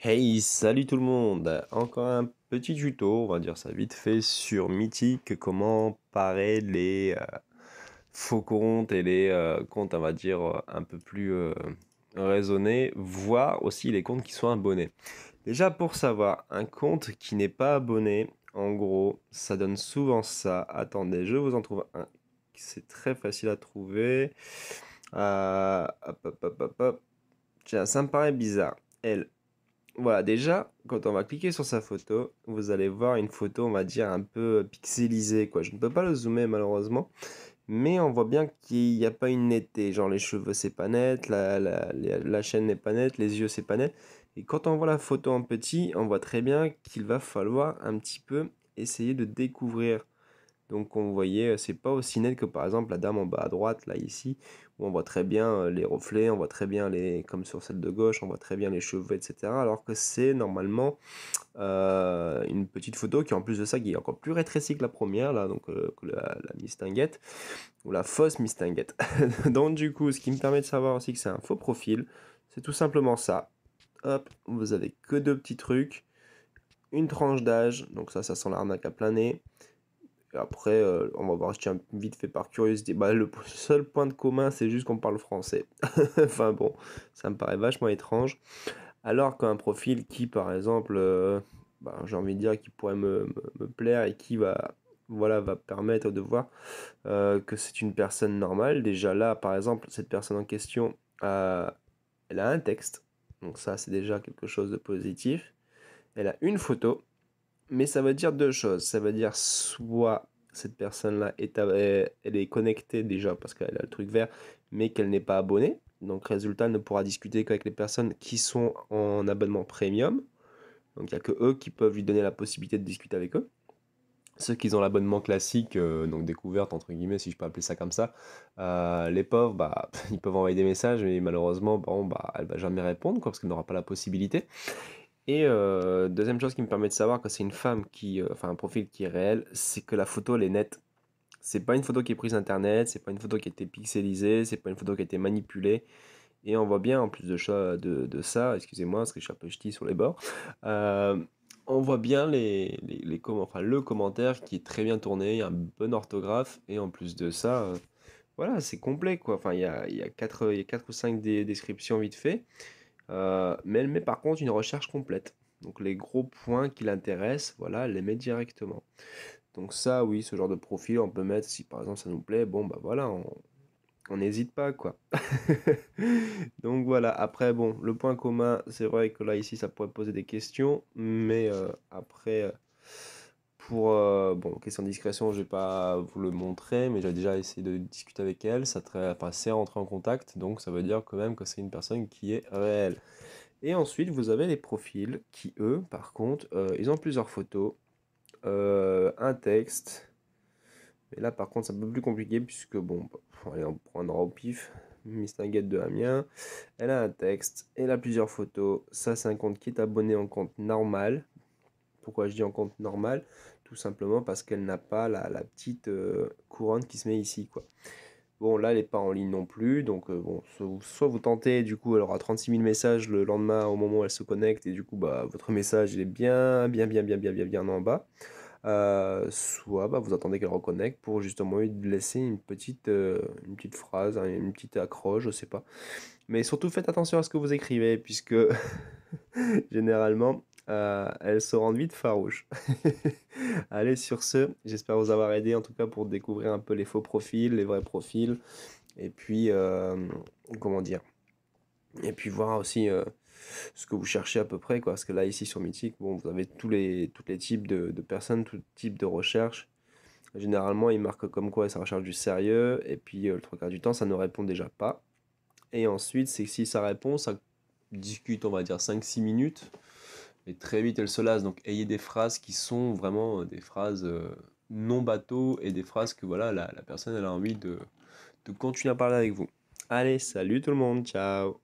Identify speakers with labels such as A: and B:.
A: Hey, salut tout le monde! Encore un petit tuto, on va dire ça vite fait, sur Mythique, comment parer les faux comptes et les comptes, on va dire, un peu plus raisonnés, voire aussi les comptes qui sont abonnés. Déjà, pour savoir, un compte qui n'est pas abonné, en gros, ça donne souvent ça. Attendez, je vous en trouve un. C'est très facile à trouver. Hop, hop, hop, hop, hop. Tiens, ça me paraît bizarre. Elle. Voilà, déjà, quand on va cliquer sur sa photo, vous allez voir une photo, on va dire, un peu pixelisée, quoi. Je ne peux pas le zoomer, malheureusement, mais on voit bien qu'il n'y a pas une netteté. Genre, les cheveux, c'est pas net, la chaîne n'est pas nette, les yeux, c'est pas net. Et quand on voit la photo en petit, on voit très bien qu'il va falloir un petit peu essayer de découvrir. Donc on voyait, c'est pas aussi net que par exemple la dame en bas à droite, là ici, où on voit très bien les reflets, on voit très bien les, comme sur celle de gauche, on voit très bien les cheveux, etc. Alors que c'est normalement une petite photo qui en plus de ça, qui est encore plus rétrécie que la première, là, donc que la mistinguette, ou la fausse mistinguette. Donc du coup, ce qui me permet de savoir aussi que c'est un faux profil, c'est tout simplement ça. Hop, vous avez que deux petits trucs, une tranche d'âge, donc ça sent l'arnaque à plein nez. Et après, on va voir, je tiens vite fait par curiosité. Bah, le seul point de commun, c'est juste qu'on parle français. Enfin bon, ça me paraît vachement étrange. Alors qu'un profil qui, par exemple, bah, j'ai envie de dire, qui pourrait me plaire et qui va, voilà, va permettre de voir que c'est une personne normale. Déjà là, par exemple, cette personne en question, elle a un texte. Donc ça, c'est déjà quelque chose de positif. Elle a une photo. Mais ça veut dire deux choses. Ça veut dire soit cette personne-là elle est connectée déjà parce qu'elle a le truc vert, mais qu'elle n'est pas abonnée. Donc résultat, elle ne pourra discuter qu'avec les personnes qui sont en abonnement premium. Donc il n'y a que eux qui peuvent lui donner la possibilité de discuter avec eux. Ceux qui ont l'abonnement classique, donc découverte entre guillemets, si je peux appeler ça comme ça, les pauvres, bah, ils peuvent envoyer des messages, mais malheureusement, bon, bah, elle va jamais répondre, quoi, parce qu'elle n'aura pas la possibilité. Et deuxième chose qui me permet de savoir que c'est une femme qui, enfin un profil qui est réel, c'est que la photo elle est nette. C'est pas une photo qui est prise internet, c'est pas une photo qui a été pixelisée, c'est pas une photo qui a été manipulée. Et on voit bien en plus de ça, excusez-moi parce que je suis un peu ch'ti sur les bords, euh, on voit bien enfin, le commentaire qui est très bien tourné, il y a un bon orthographe et en plus de ça, voilà, c'est complet quoi. Enfin, il y a 4 ou 5 descriptions vite fait. Mais elle met par contre une recherche complète. Donc les gros points qui l'intéressent, voilà, elle les met directement. Donc ça, oui, ce genre de profil, on peut mettre, si par exemple ça nous plaît, bon bah voilà, on n'hésite pas quoi. Donc voilà, après bon, le point commun, c'est vrai que là ici ça pourrait poser des questions, mais après, pour, bon, question de discrétion, je vais pas vous le montrer, mais j'ai déjà essayé de discuter avec elle, enfin, c'est rentré en contact, donc ça veut dire quand même que c'est une personne qui est réelle. Et ensuite, vous avez les profils qui, eux, par contre, ils ont plusieurs photos, un texte. Mais là, par contre, c'est un peu plus compliqué puisque, bon, bah, allez, on prendra au pif. Miss Nugget de Amiens. Elle a un texte, elle a plusieurs photos. Ça, c'est un compte qui est abonné en compte normal. Pourquoi je dis en compte normal? Tout simplement parce qu'elle n'a pas la petite couronne qui se met ici, quoi. Bon, là, elle n'est pas en ligne non plus, donc bon, soit vous tentez, du coup, elle aura 36 000 messages le lendemain au moment où elle se connecte, et du coup, bah, votre message il est bien en bas. Soit bah, vous attendez qu'elle reconnecte pour justement lui laisser une petite phrase, hein, une petite accroche, je sais pas. Mais surtout, faites attention à ce que vous écrivez, puisque généralement, elles se rendent vite farouches. Allez, sur ce, j'espère vous avoir aidé en tout cas pour découvrir un peu les faux profils, les vrais profils. Et puis, comment dire? Et puis voir aussi ce que vous cherchez à peu près, quoi. Parce que là, ici sur Mythique, bon, vous avez tous les types de personnes, tout type de recherche. Généralement, ils marquent comme quoi ça recherche du sérieux. Et puis, le trois quarts du temps, ça ne répond déjà pas. Et ensuite, c'est que si ça répond, ça discute, on va dire, 5 6 minutes. Et très vite, elle se lasse. Donc, ayez des phrases qui sont vraiment des phrases non bateau et des phrases que voilà, la personne elle a envie de continuer à parler avec vous. Allez, salut tout le monde, ciao!